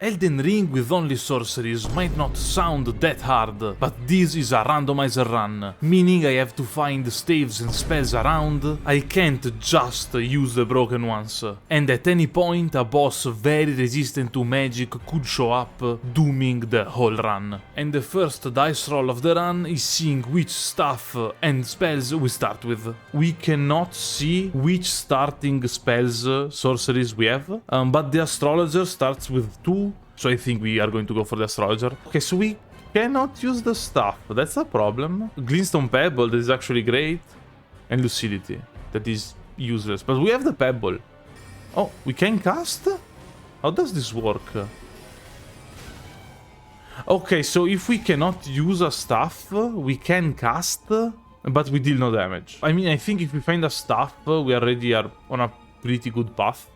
Elden Ring with only sorceries might not sound that hard, but this is a randomizer run, meaning I have to find staves and spells around, I can't just use the broken ones, and at any point a boss very resistant to magic could show up, dooming the whole run. And the first dice roll of the run is seeing which stuff and spells we start with. We cannot see which starting spells, sorceries we have, but the astrologer starts with 2. So I think we are going to go for the astrologer. Okay, so we cannot use the stuff. That's a problem. Glintstone Pebble, that is actually great. And Lucidity, that is useless. But we have the Pebble. Oh, we can cast? How does this work? Okay, so if we cannot use a staff, we can cast, but we deal no damage. I mean, I think if we find a staff, we already are on a pretty good path.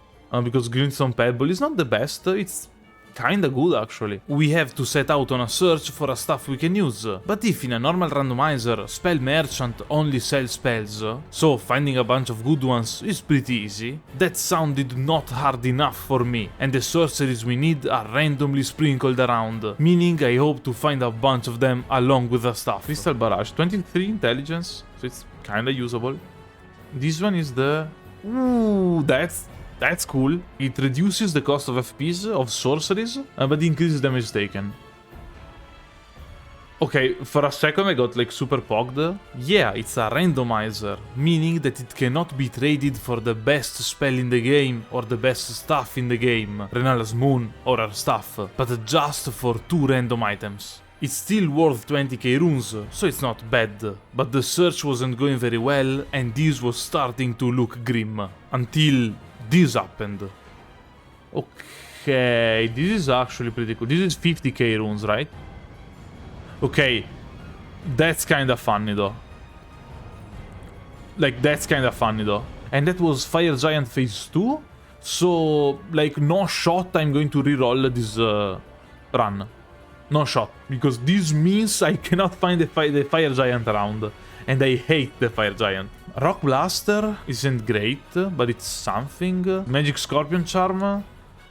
Because Glintstone Pebble is not the best, it's kinda good actually. We have to set out on a search for a stuff we can use. But if in a normal randomizer, Spell Merchant only sells spells, so finding a bunch of good ones is pretty easy, that sounded not hard enough for me, and the sorceries we need are randomly sprinkled around, meaning I hope to find a bunch of them along with the stuff. Crystal Barrage, 23 intelligence, so it's kinda usable. This one is the... Ooh, that's cool. It reduces the cost of FPs of sorceries, but increases damage taken. Okay, for a second I got like super pogged. Yeah, it's a randomizer, meaning that it cannot be traded for the best spell in the game or the best stuff in the game, Renala's Moon or her stuff, but just for 2 random items. It's still worth 20k runes, so it's not bad, but the search wasn't going very well and this was starting to look grim, until this happened. Okay, this is actually pretty cool. This is 50k runes, right? Okay, that's kinda funny though. Like, that's kinda funny though. And that was Fire Giant phase 2, so like no shot I'm going to reroll this run. No shot, because this means I cannot find the Fire Giant around, and I hate the Fire Giant. Rock Blaster isn't great, but it's something. Magic Scorpion Charm,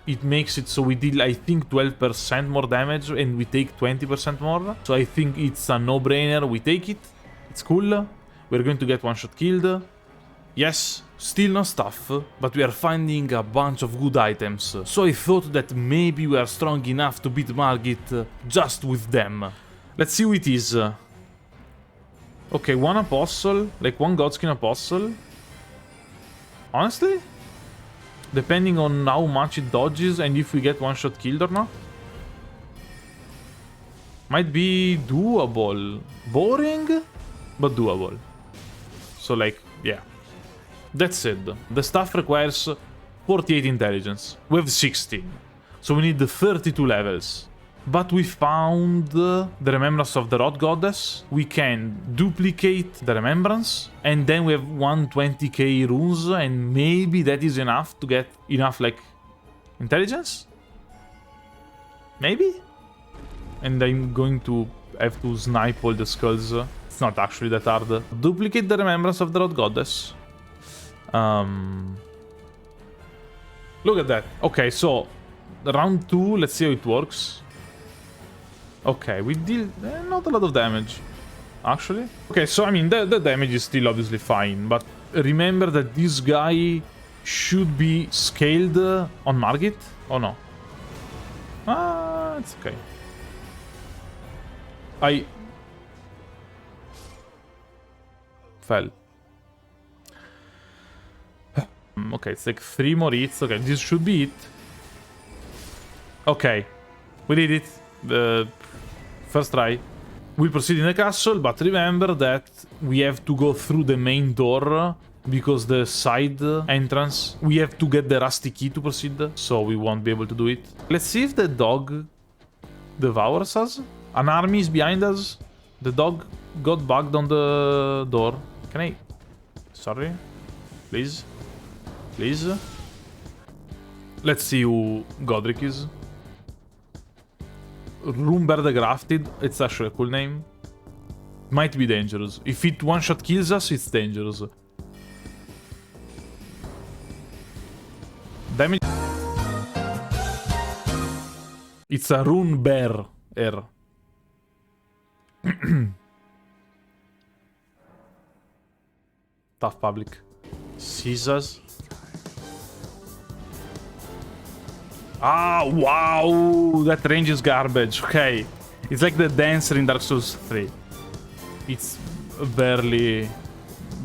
it makes it so we deal, I think, 12% more damage and we take 20% more. So I think it's a no-brainer, we take it. It's cool. We're going to get one-shot killed. Yes, still no stuff, but we are finding a bunch of good items. So I thought that maybe we are strong enough to beat Margit just with them. Let's see who it is. Okay, 1 Apostle, like 1 Godskin Apostle. Honestly, depending on how much it dodges and if we get one-shot killed or not, might be doable. Boring, but doable. So like, yeah. That said, the stuff requires 48 intelligence. We have 16, so we need 32 levels. But we found the Remembrance of the Rot Goddess. We can duplicate the Remembrance, and then we have 120k runes, and maybe that is enough to get enough, like, intelligence? Maybe? And I'm going to have to snipe all the skulls. It's not actually that hard. Duplicate the Remembrance of the Rot Goddess. Look at that. Okay, so round 2, let's see how it works. Okay, we deal not a lot of damage, actually. Okay, so I mean, the damage is still obviously fine, but remember that this guy should be scaled on Margit, or no? Ah, it's okay. I fell. Okay, it's like 3 more hits. Okay, this should be it. Okay, we did it. First try. We'll proceed in the castle, but remember that we have to go through the main door, because the side entrance, we have to get the rusty key to proceed, so we won't be able to do it. Let's see if the dog devours us. An army is behind us. The dog got bugged on the door. Can I... Sorry? Please? Please? Let's see who Godric is. Rumber the Grafted, it's actually a cool name. Might be dangerous. If it one-shot kills us, it's dangerous. Damage. It's a rune bear. Tough public. Scissors. Ah, wow! That range is garbage. Okay. It's like the dancer in Dark Souls 3. It's barely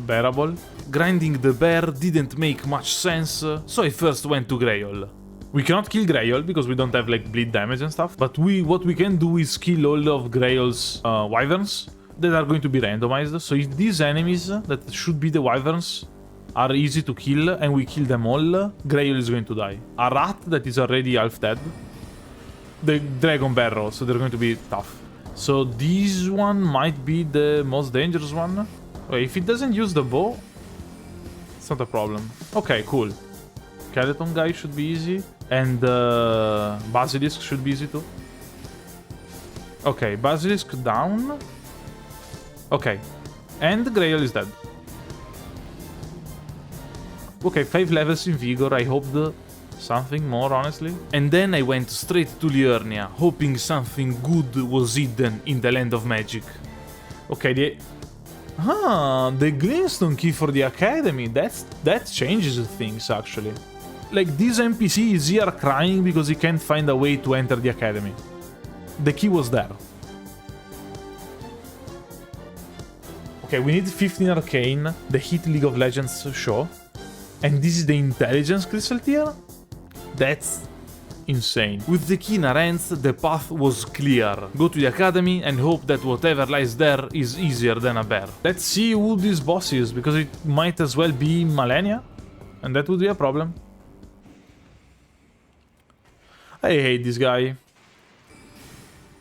bearable. Grinding the bear didn't make much sense, so I first went to Guile. We cannot kill Guile because we don't have like bleed damage and stuff, but what we can do is kill all of Guile's wyverns that are going to be randomized. So if these enemies that should be the wyverns are easy to kill and we kill them all, Guile is going to die. A rat that is already half dead. The dragon barrel, so they're going to be tough. So this one might be the most dangerous one. Okay, if it doesn't use the bow, it's not a problem. Okay, cool. Skeleton guy should be easy. And Basilisk should be easy too. Okay, Basilisk down. Okay. And Guile is dead. Okay, 5 levels in Vigor. I hoped something more, honestly. And then I went straight to Liurnia, hoping something good was hidden in the land of magic. Okay, the Glintstone key for the academy. That changes things, actually. Like, this NPC is here crying because he can't find a way to enter the academy. The key was there. Okay, we need 15 arcane, the hit League of Legends show. And this is the intelligence crystal tier? That's insane. With the key in our hands, the path was clear. Go to the academy and hope that whatever lies there is easier than a bear. Let's see who this boss is, because it might as well be Malenia. And that would be a problem. I hate this guy.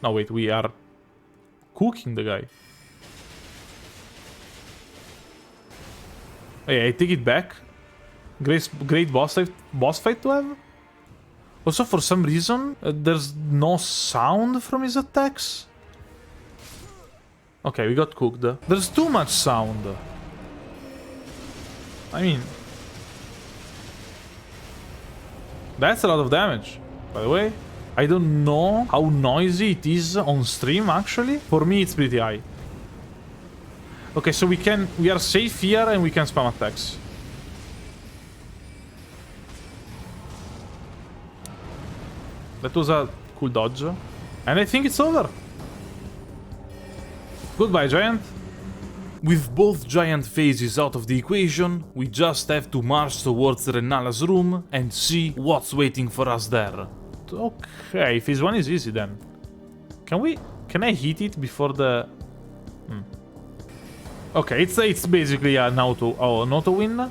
No, wait, we are cooking the guy. Hey, I take it back. Great boss fight to have. Also, for some reason, there's no sound from his attacks. Okay, we got cooked. There's too much sound. I mean, that's a lot of damage. By the way, I don't know how noisy it is on stream, actually. For me, it's pretty high. Okay, so we are safe here and we can spam attacks. That was a cool dodge. And I think it's over. Goodbye, giant. With both giant phases out of the equation, we just have to march towards Renala's room and see what's waiting for us there. Okay, phase 1 is easy then. Can I hit it before the... Okay, it's basically an auto win.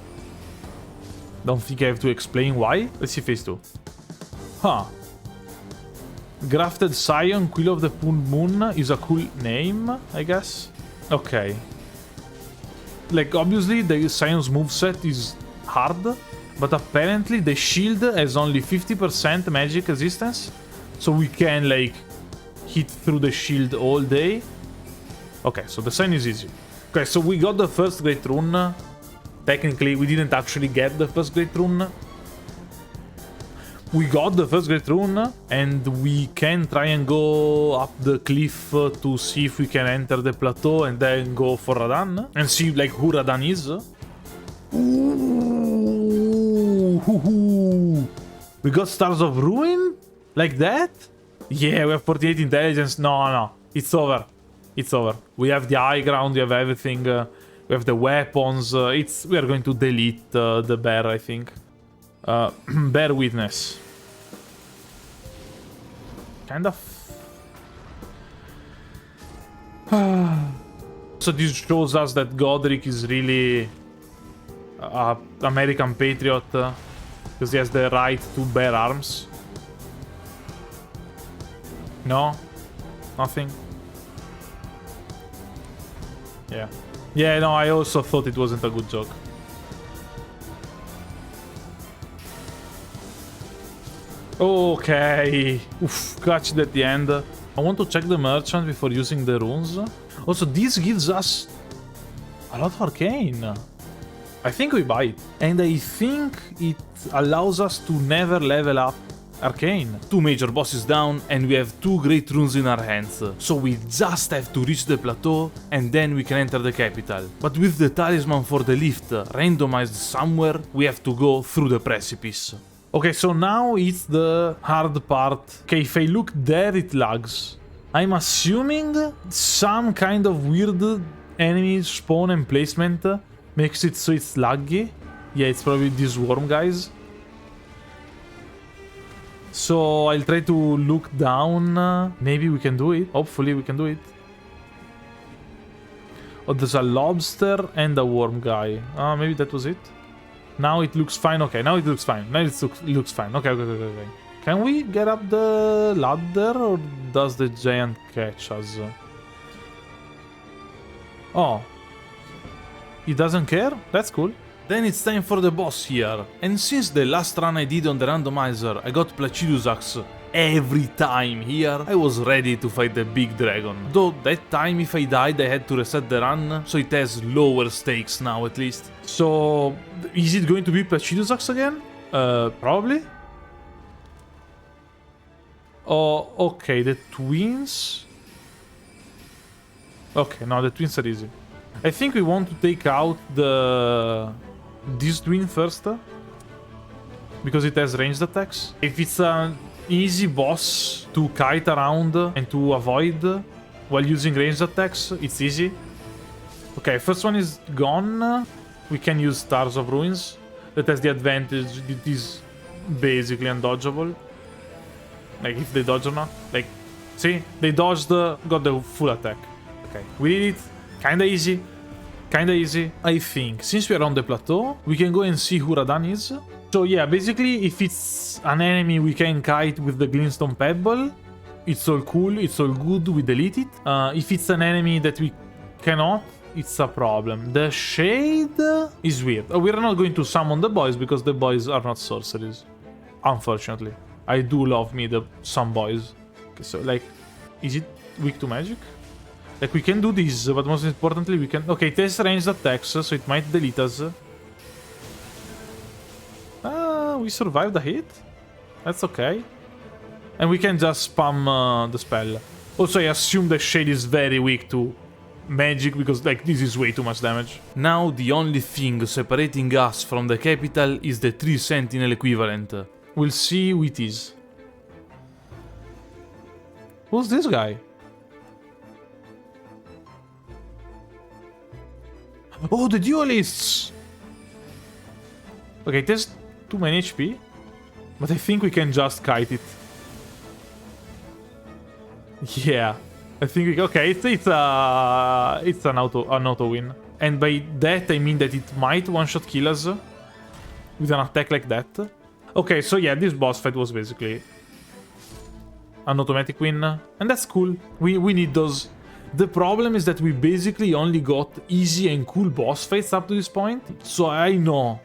Don't think I have to explain why. Let's see phase 2. Huh. Grafted Scion, Quill of the Moon is a cool name, I guess. Okay. Like, obviously, the Scion's moveset is hard, but apparently the shield has only 50% magic resistance, so we can, like, hit through the shield all day. Okay, so the Scion is easy. Okay, so we got the first Great Rune. Technically, we didn't actually get the first Great Rune. We got the first Great Rune, and we can try and go up the cliff to see if we can enter the plateau and then go for Radan and see like who Radan is. Ooh, we got Stars of Ruin? Like that? Yeah, we have 48 intelligence. No, it's over. It's over. We have the high ground, we have everything. We have the weapons. We are going to delete the bear, I think. Bear Witness. Kind of. So this shows us that Godric is really American patriot because he has the right to bear arms. No? Nothing? Yeah. Yeah, no, I also thought it wasn't a good joke. Okay. Oof, catched at the end. I want to check the merchant before using the runes. Also, this gives us a lot of arcane. I think we buy it. And I think it allows us to never level up Arcane. 2 major bosses down and we have 2 great runes in our hands. So we just have to reach the plateau and then we can enter the capital. But with the talisman for the lift randomized somewhere, we have to go through the precipice. Okay, so now it's the hard part. Okay, if I look there, it lags. I'm assuming some kind of weird enemy spawn and placement makes it so it's laggy. Yeah, it's probably these worm guys. So I'll try to look down. Maybe we can do it. Hopefully we can do it. Oh, there's a lobster and a worm guy. Maybe that was it. Now it looks fine. Okay, now it looks fine. Now it looks fine. Okay. Can we get up the ladder or does the giant catch us? Oh. He doesn't care? That's cool. Then it's time for the boss here. And since the last run I did on the randomizer, I got Placidus Axe every time here, I was ready to fight the big dragon. Though that time if I died I had to reset the run, so it has lower stakes now at least. So, is it going to be Placidus Axe again? Probably? Oh, okay, the twins... Okay, no, the twins are easy. I think we want to take out this twin first. Because it has ranged attacks. If it's an easy boss to kite around and to avoid while using ranged attacks, it's easy. Okay, first one is gone. We can use Stars of Ruins. That has the advantage it is basically undodgeable. Like, if they dodge or not. Like, see? They dodged, got the full attack. Okay, we did it. Kinda easy. Kinda easy. I think, since we are on the plateau, we can go and see who Radan is. So yeah, basically, if it's an enemy we can kite with the Glintstone Pebble, it's all cool, it's all good, we delete it. If it's an enemy that we cannot, it's a problem. The Shade is weird. We're not going to summon the boys because the boys are not sorceries. Unfortunately. I do love me some boys. Okay, so like, is it weak to magic? Like, we can do this, but most importantly we can... Okay, it has ranged attacks, so it might delete us. We survived the hit. That's okay. And we can just spam the spell. Also, I assume the Shade is very weak to magic, because, like, this is way too much damage. Now, the only thing separating us from the capital is the 3 Sentinel equivalent. We'll see who it is. Who's this guy? Oh, the duelists! Okay, it has too many HP, but I think we can just kite it. Yeah, I think we... Okay, it's an auto win. And by that I mean that it might one-shot kill us with an attack like that. Okay, so yeah, this boss fight was basically an automatic win, and that's cool. We need those. The problem is that we basically only got easy and cool boss fights up to this point, so I know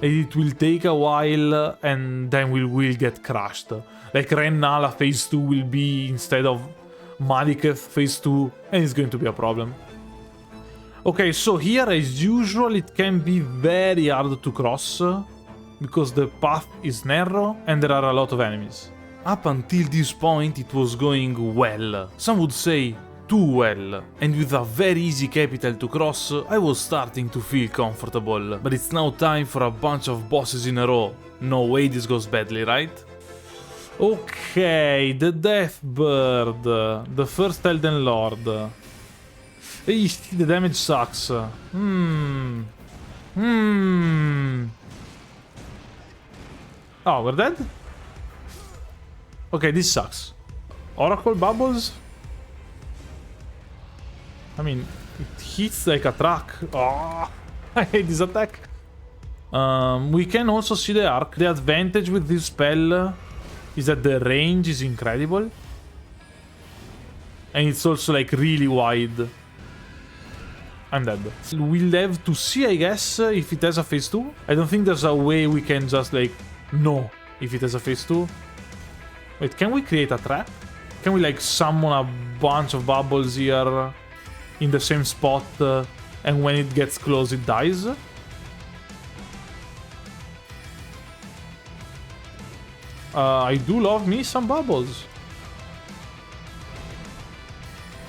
it will take a while and then we will get crushed. Like Rennala phase 2 will be instead of Maliketh phase 2, and it's going to be a problem. Okay, so here as usual it can be very hard to cross, because the path is narrow and there are a lot of enemies. Up until this point it was going well, some would say too well, and with a very easy capital to cross I was starting to feel comfortable. But it's now time for a bunch of bosses in a row. No way this goes badly, right? Okay, the Deathbird, the first Elden Lord. Eesh, the damage sucks. Oh, we're dead? Okay, this sucks. Oracle Bubbles? I mean, it hits like a truck. Oh, I hate this attack. We can also see the arc. The advantage with this spell is that the range is incredible. And it's also like really wide. I'm dead. We'll have to see, I guess, if it has a phase 2. I don't think there's a way we can just like know if it has a phase 2. Wait, can we create a trap? Can we like summon a bunch of bubbles here in the same spot and when it gets close it dies? I do love me some bubbles.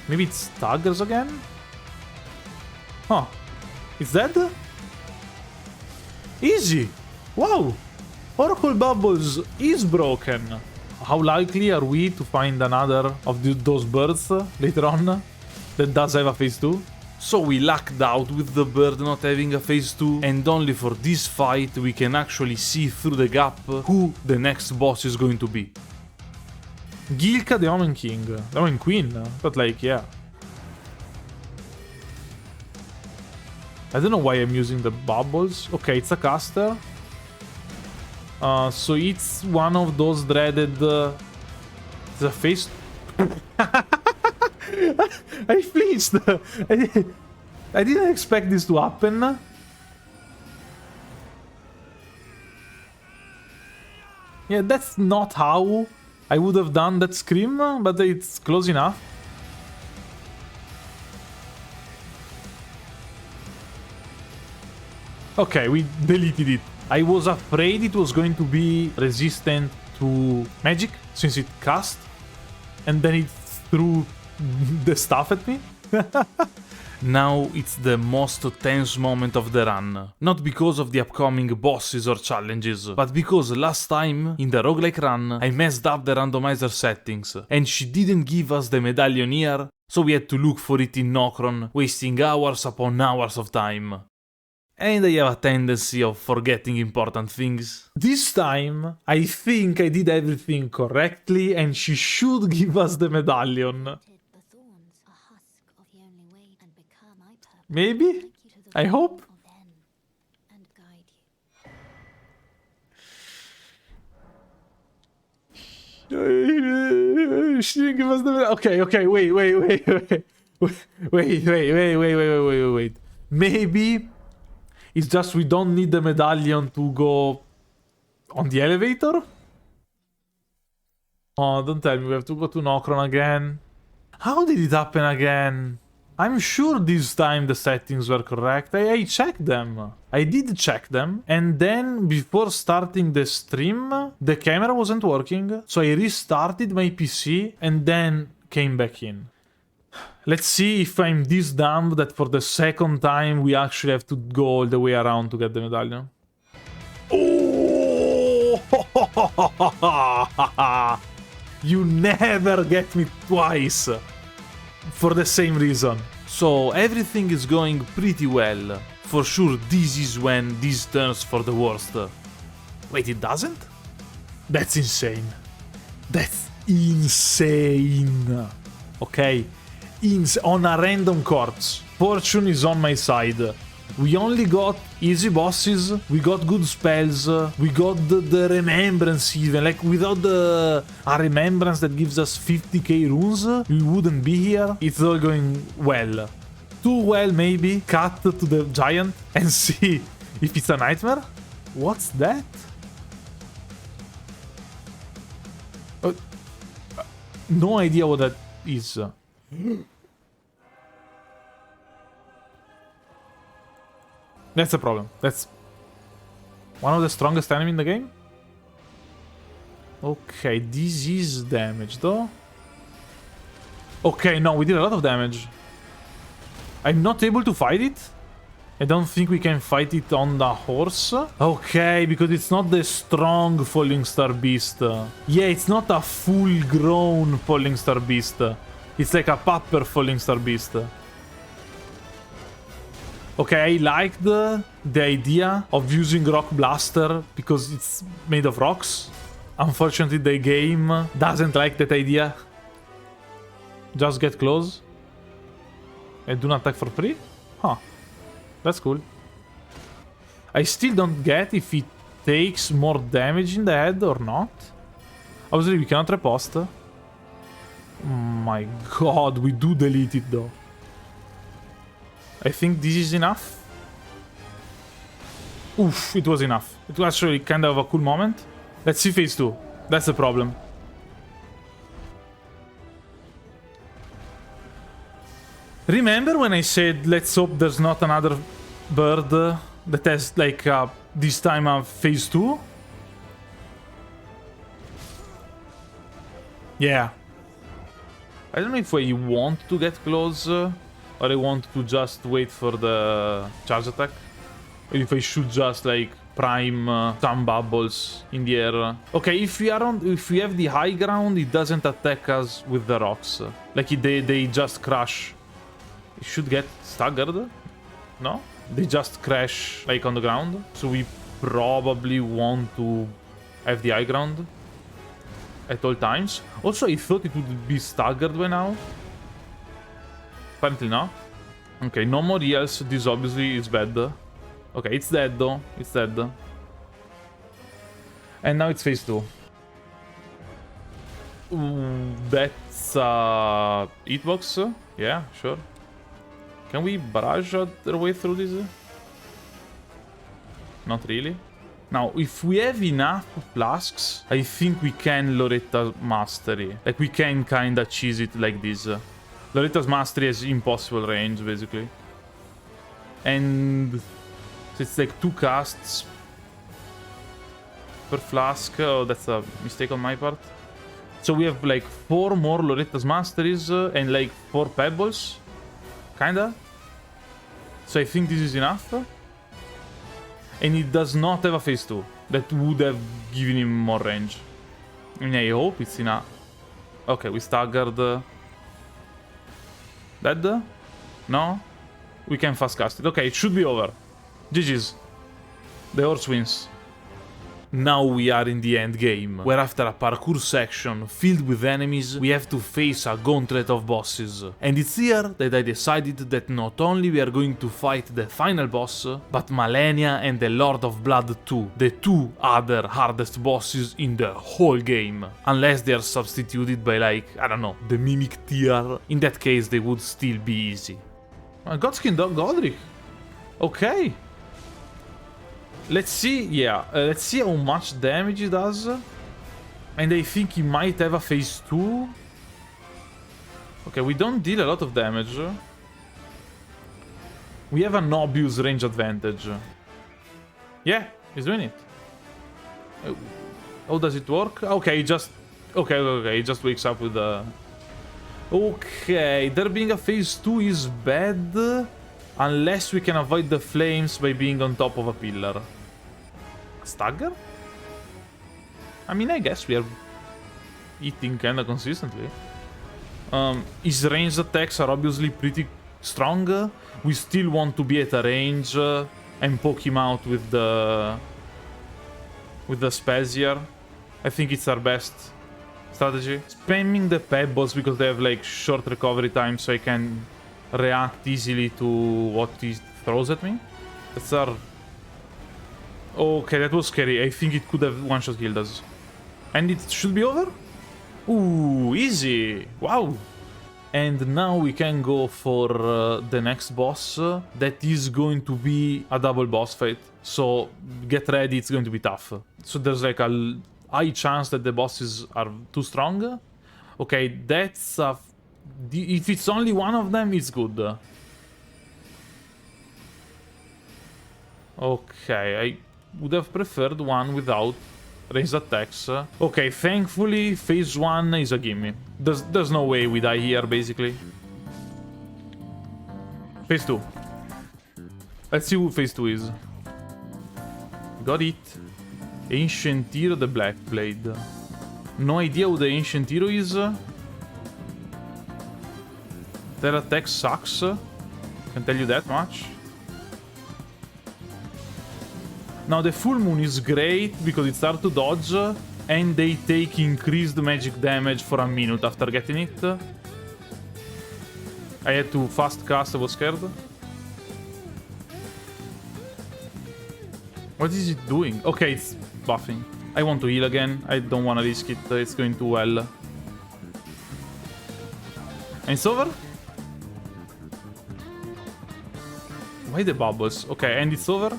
Maybe it's Tuggers again? Huh. It's dead? Easy! Wow! Oracle Bubbles is broken. How likely are we to find another of those birds later on that does have a phase 2? So we lucked out with the bird not having a phase 2, and only for this fight we can actually see through the gap who the next boss is going to be. Gilka the M.O.O.N King. The M.O.O.N Queen, but like, yeah. I don't know why I'm using the bubbles. Okay, it's a caster. So it's one of those dreaded... it's a face... I flinched! I didn't expect this to happen. Yeah, that's not how I would have done that scream, but it's close enough. Okay, we deleted it. I was afraid it was going to be resistant to magic, since it cast, and then it threw the stuff at me. Now it's the most tense moment of the run. Not because of the upcoming bosses or challenges, but because last time, in the roguelike run, I messed up the randomizer settings, and she didn't give us the medallion here, so we had to look for it in Nokron, wasting hours upon hours of time. And I have a tendency of forgetting important things. This time, I think I did everything correctly, and she should give us the medallion. Maybe? I hope? She didn't give us the medallion. Okay, wait. Maybe it's just we don't need the medallion to go on the elevator? Oh, don't tell me we have to go to Nokron again. How did it happen again? I'm sure this time the settings were correct. I checked them. I did check them. And then, before starting the stream, the camera wasn't working. So I restarted my PC and then came back in. Let's see if I'm this dumb that for the second time we actually have to go all the way around to get the medallion. Oh! You never get me twice. For the same reason. So everything is going pretty well. For sure this is when this turns for the worst. Wait, it doesn't? That's insane. That's insane. Okay. On a random corpse. Fortune is on my side. We only got easy bosses, we got good spells, we got the remembrance even, like without a remembrance that gives us 50k runes, we wouldn't be here. It's all going well. Too well maybe. Cut to the giant and see if it's a nightmare. What's that? No idea what that is. That's a problem. That's one of the strongest enemies in the game. Okay, this is damage though. Okay, no, we did a lot of damage. I'm not able to fight it. I don't think we can fight it on the horse. Okay, because it's not the strong Falling Star Beast. Yeah, it's not a full-grown Falling Star Beast. It's like a pupper Falling Star Beast. Okay, I liked the idea of using Rock Blaster because it's made of rocks. Unfortunately, the game doesn't like that idea. Just get close. And do not attack for free? Huh. That's cool. I still don't get if it takes more damage in the head or not. Obviously, we cannot riposte. Oh my god, we do delete it though. I think this is enough. Oof, it was enough. It was actually kind of a cool moment. Let's see phase 2. That's the problem. Remember when I said let's hope there's not another bird that has like this time a phase 2? Yeah. I don't know if I want to get close or I want to just wait for the charge attack. Or if I should just like prime some bubbles in the air. Okay, if we have the high ground, it doesn't attack us with the rocks. Like they just crash. It should get staggered. No? They just crash like on the ground. So we probably want to have the high ground at all times. Also, I thought it would be staggered by now. Apparently not. Okay, no more heals. This obviously is bad. Okay, it's dead though. It's dead. And now it's phase 2. Ooh, that's a hitbox. Yeah, sure. Can we barrage our way through this? Not really. Now, if we have enough flasks, I think we can Loretta Mastery. Like, we can kinda cheese it like this. Loretta's Mastery has impossible range, basically. And it's like 2 casts per flask. Oh, that's a mistake on my part. So we have like 4 more Loretta's Masteries and like 4 Pebbles. Kinda. So I think this is enough. And it does not have a phase 2. That would have given him more range. I mean, I hope it's enough. Okay, we staggered. Dead? No? We can fast cast it. Okay, it should be over. GG's. The horse wins. Now we are in the end game, where after a parkour section filled with enemies, we have to face a gauntlet of bosses. And it's here that I decided that not only we are going to fight the final boss, but Malenia and the Lord of Blood too, the 2 other hardest bosses in the whole game. Unless they are substituted by like, I don't know, the Mimic tier. In that case they would still be easy. Godskin Dog Godric. Okay. Let's see, yeah, let's see how much damage he does. And I think he might have a phase 2. Okay, we don't deal a lot of damage. We have an obvious range advantage. Yeah, he's doing it. How does it work? Okay, just... Okay, he just wakes up with the... Okay, there being a phase 2 is bad. Unless we can avoid the flames by being on top of a pillar. Stagger? I mean, I guess we are hitting kinda consistently. His ranged attacks are obviously pretty strong. We still want to be at a range and poke him out with the spells here. I think it's our best strategy. Spamming the pebbles because they have like short recovery time, so I can react easily to what he throws at me. That's our... Okay, that was scary. I think it could have one-shot killed us. And it should be over? Ooh, easy! Wow! And now we can go for the next boss. That is going to be a double boss fight. So get ready, it's going to be tough. So there's like a high chance that the bosses are too strong. Okay, that's a... If it's only one of them, it's good. Okay, I would have preferred one without ranged attacks. Okay, thankfully, phase 1 is a gimme. There's no way we die here, basically. Phase 2. Let's see who phase 2 is. Got it. Ancient Hero, the Black Blade. No idea who the Ancient Hero is. Their attack sucks. Can tell you that much. Now the full moon is great because it starts to dodge and they take increased magic damage for a minute after getting it. I had to fast cast, I was scared. What is it doing? Okay, it's buffing. I want to heal again. I don't want to risk it. It's going too well. And it's over? Why the bubbles? Okay, and it's over?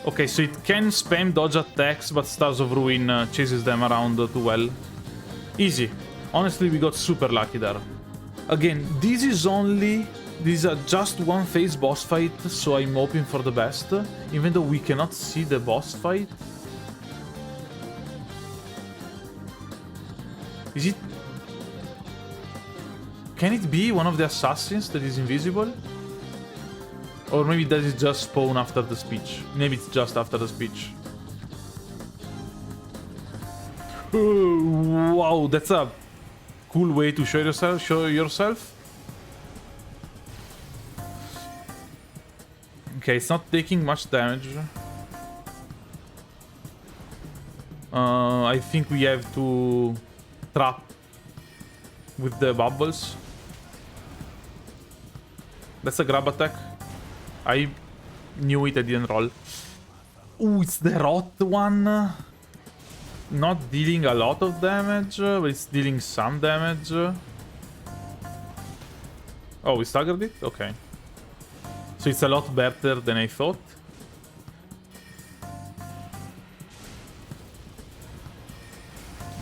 Okay, so it can spam dodge attacks, but Stars of Ruin chases them around too well. Easy. Honestly, we got super lucky there. Again, this is just one phase boss fight, so I'm hoping for the best. Even though we cannot see the boss fight. Is it... Can it be one of the assassins that is invisible? Or maybe does it just spawn after the speech? Maybe it's just after the speech. Wow, that's a cool way to show yourself. Okay, it's not taking much damage. I think we have to trap with the bubbles. That's a grab attack. I knew it, I didn't roll. Ooh, it's the rot one. Not dealing a lot of damage, but it's dealing some damage. Oh, we staggered it? Okay. So it's a lot better than I thought.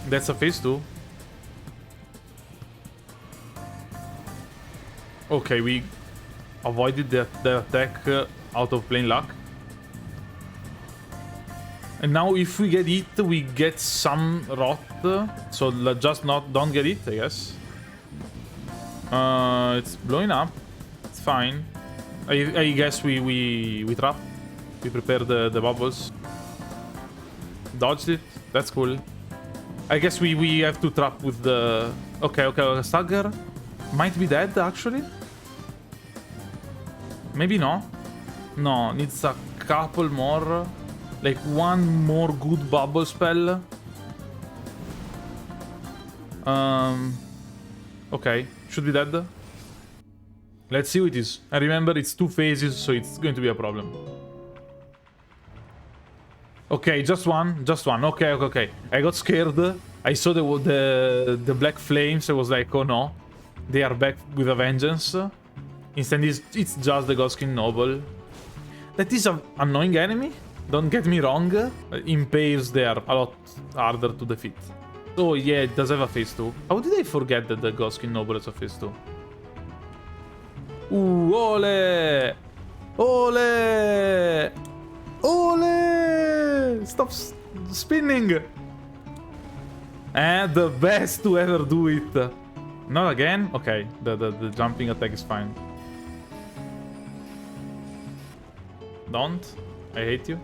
That's a phase 2. Okay, we avoided the attack out of plain luck. And now if we get it, we get some rot. So just don't get it, I guess. It's blowing up. It's fine. I guess we trap. We prepare the bubbles. Dodged it. That's cool. I guess we have to trap with the... Okay, Stagger might be dead, actually. Maybe no. No, needs a couple more. Like one more good bubble spell. Okay, should be dead. Let's see what it is. I remember it's 2 phases, so it's going to be a problem. Okay, just one. Okay. I got scared. I saw the black flames. I was like, oh no, they are back with a vengeance. Instead, it's just the Godskin Noble. That is an annoying enemy. Don't get me wrong. In pairs, they are a lot harder to defeat. Oh yeah, it does have a phase 2. How did I forget that the Godskin Noble is a phase 2? Ooh, ole! Ole! Ole! Stop spinning! The best to ever do it. Not again? Okay, the jumping attack is fine. Don't. I hate you.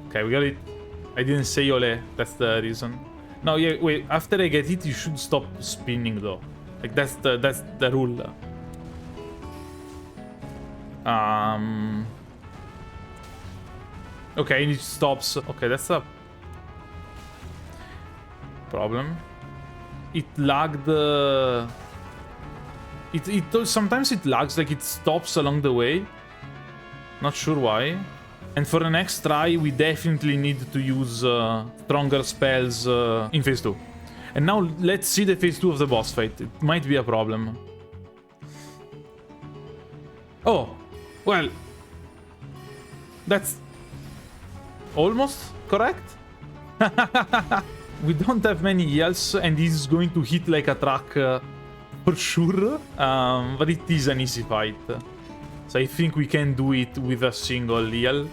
Okay, we got it. I didn't say ole. That's the reason. No, yeah, wait. After I get it, you should stop spinning though. Like that's the rule. Okay, and it stops. Okay, that's a problem. It lagged. Sometimes it lags, like it stops along the way. Not sure why. And for the next try, we definitely need to use stronger spells in phase 2. And now let's see the phase 2 of the boss fight. It might be a problem. Oh, well, that's almost correct. We don't have many heals, and this is going to hit like a truck for sure. But it is an easy fight. So I think we can do it with a single heal.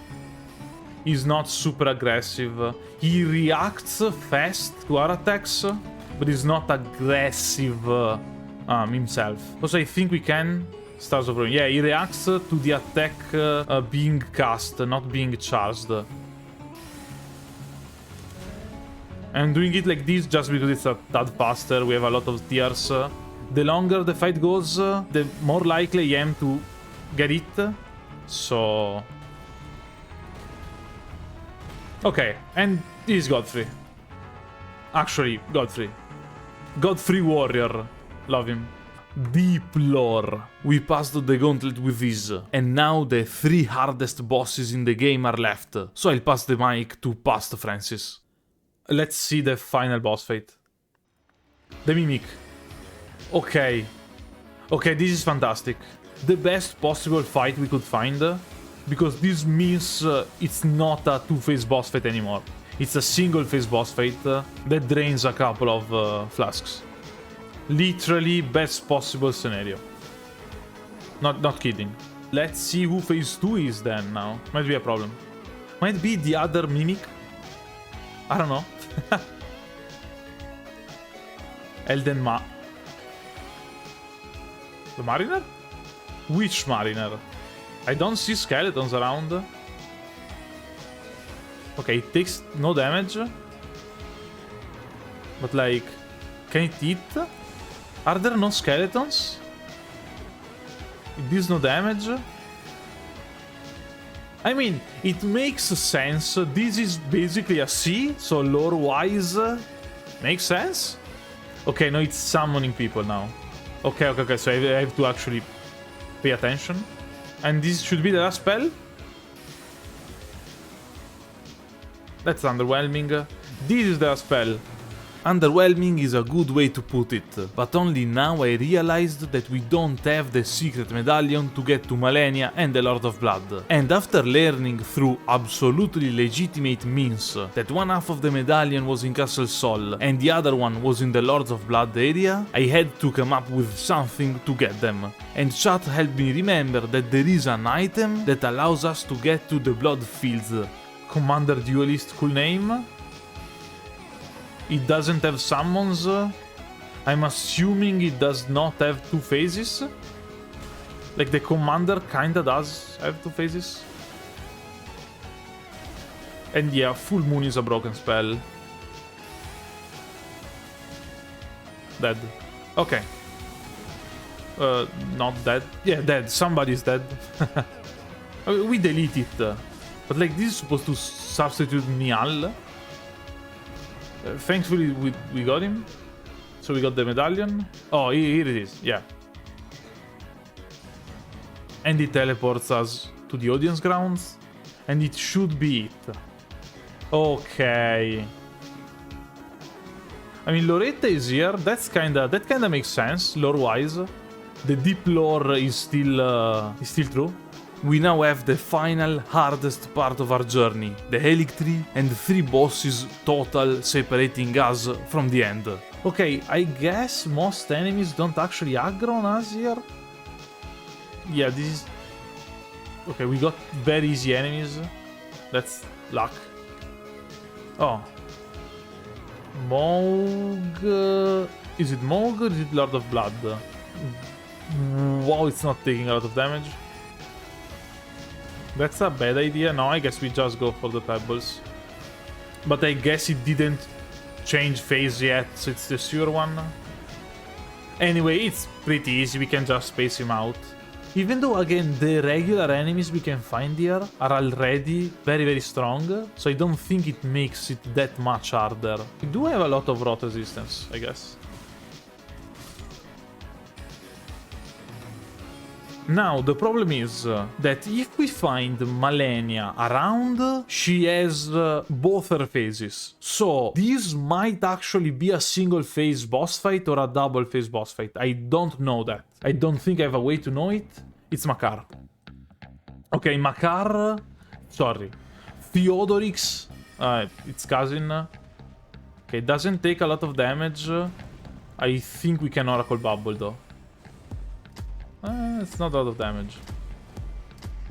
He's not super aggressive. He reacts fast to our attacks, but he's not aggressive himself. Also, I think we can... Stars of Ruin. Yeah, he reacts to the attack being cast, not being charged. I'm doing it like this just because it's a tad faster. We have a lot of tiers. The longer the fight goes, the more likely I am to get it. So... Okay, and this is Godfrey. Actually, Godfrey. Godfrey Warrior. Love him. Deep lore. We passed the gauntlet with this, and now the 3 hardest bosses in the game are left. So I'll pass the mic to Past Francis. Let's see the final boss fight. The Mimic. Okay. Okay, this is fantastic. The best possible fight we could find, because this means it's not a 2-phase boss fight anymore. It's a single-phase boss fight that drains a couple of flasks. Literally best possible scenario. Not kidding. Let's see who phase 2 is then now. Might be a problem. Might be the other Mimic. I don't know. Elden The Mariner? Which Mariner? I don't see skeletons around. Okay, it takes no damage. But like, can it eat? Are there no skeletons? It deals no damage. I mean, it makes sense. This is basically a C, so lore-wise, makes sense. Okay, no, it's summoning people now. Okay, so I have to actually pay attention. And this should be the last spell? That's underwhelming. This is the last spell. Underwhelming is a good way to put it, but only now I realized that we don't have the secret medallion to get to Malenia and the Lord of Blood. And after learning through absolutely legitimate means that one half of the medallion was in Castle Sol and the other one was in the Lords of Blood area, I had to come up with something to get them. And chat helped me remember that there is an item that allows us to get to the Blood Fields. Commander Duelist, cool name. It doesn't have summons. I'm assuming it does not have 2 phases. Like the commander kinda does have 2 phases. And yeah, Full Moon is a broken spell. Dead. Okay. Not dead. Yeah, dead. Somebody's dead. We delete it. But like this is supposed to substitute Nial. Thankfully, we got him. So we got the medallion. Oh, here it is. Yeah. And it teleports us to the audience grounds. And it should be it. Okay. I mean, Loretta is here. That kinda makes sense, lore-wise. The deep lore is still true. We now have the final, hardest part of our journey, the Helix Tree and 3 bosses total separating us from the end. Okay, I guess most enemies don't actually aggro on us here. Yeah, this is... Okay, we got very easy enemies. That's luck. Oh. M.O.O.N... Is it M.O.O.N or is it Lord of Blood? Wow, it's not taking a lot of damage. That's a bad idea. No, I guess we just go for the pebbles. But I guess it didn't change phase yet, so it's the sure one. Anyway, it's pretty easy. We can just space him out. Even though, again, the regular enemies we can find here are already very, very strong. So I don't think it makes it that much harder. We do have a lot of rot resistance, I guess. Now, the problem is that if we find Malenia around, she has both her phases. So, this might actually be a single phase boss fight or a double phase boss fight. I don't know that. I don't think I have a way to know it. It's Makar. Okay, Makar... Sorry. Theodorix, its cousin. Okay, doesn't take a lot of damage. I think we can Oracle Bubble, though. It's not a lot of damage.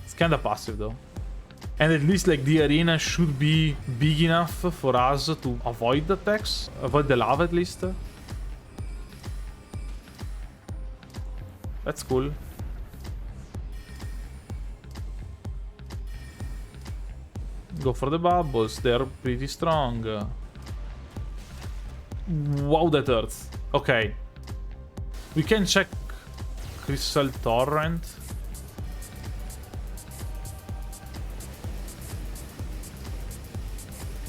It's kinda passive though. And at least like the arena should be big enough for us to avoid the attacks. Avoid the lava at least. That's cool. Go for the bubbles, they're pretty strong. Wow, that hurts. Okay. We can check Crystal Torrent.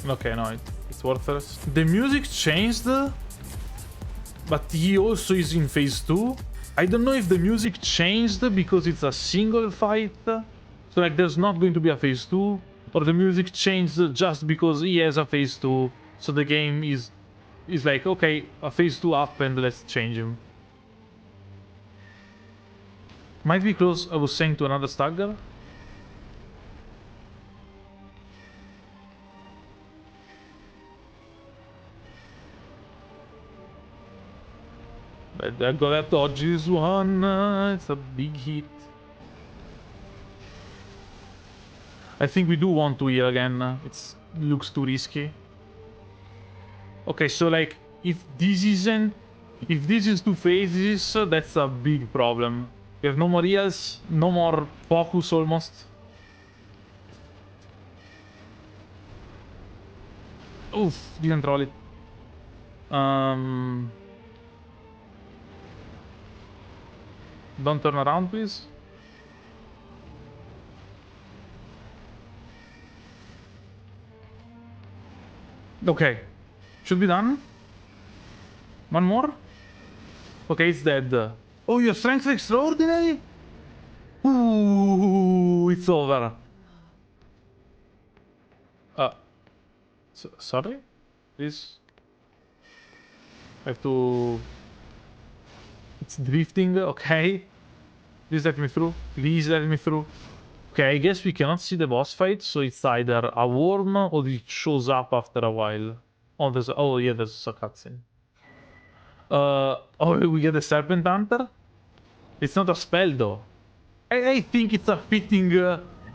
Okay, no, it's worthless. The music changed, but he also is in phase 2. I don't know if the music changed because it's a single fight, so like there's not going to be a phase 2, or the music changed just because he has a phase 2, so the game is like, okay, a phase 2 up and let's change him. Might be close, I was saying, to another stagger. But I gotta dodge this one, it's a big hit. I think we do want to heal again, it looks too risky. Okay, so like, if this isn't If this is 2 phases, that's a big problem. We have no more heals, no more focus almost. Oof, didn't roll it. Don't turn around, please. Okay. Should be done. One more. Okay, it's dead. Oh, your strength is extraordinary? Ooh, it's over. Sorry? Please? I have to... It's drifting, okay. Please let me through. Please let me through. Okay, I guess we cannot see the boss fight, so it's either a worm or it shows up after a while. Oh, there's... Oh, yeah, there's a cutscene. Oh, we get the Serpent Hunter? It's not a spell, though. I think it's a fitting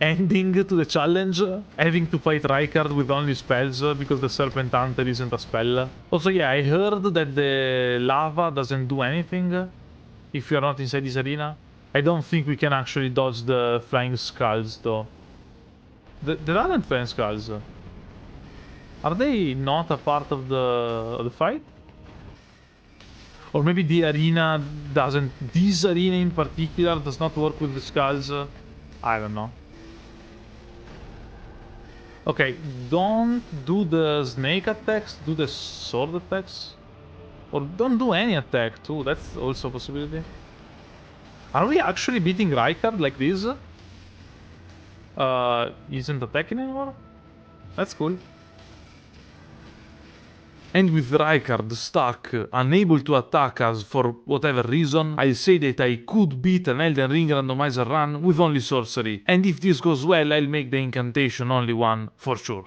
ending to the challenge, having to fight Rykard with only spells, because the Serpent Hunter isn't a spell. Also, yeah, I heard that the lava doesn't do anything if you're not inside this arena. I don't think we can actually dodge the Flying Skulls, though. There aren't Flying Skulls. Are they not a part of the fight? Or maybe the arena doesn't... This arena in particular does not work with the skulls. I don't know. Okay, don't do the snake attacks, do the sword attacks. Or don't do any attack too, that's also a possibility. Are we actually beating Rykard like this? Isn't attacking anymore? That's cool. And with Rykard stuck, unable to attack us for whatever reason, I say that I could beat an Elden Ring randomizer run with only sorcery. And if this goes well, I'll make the incantation only one for sure.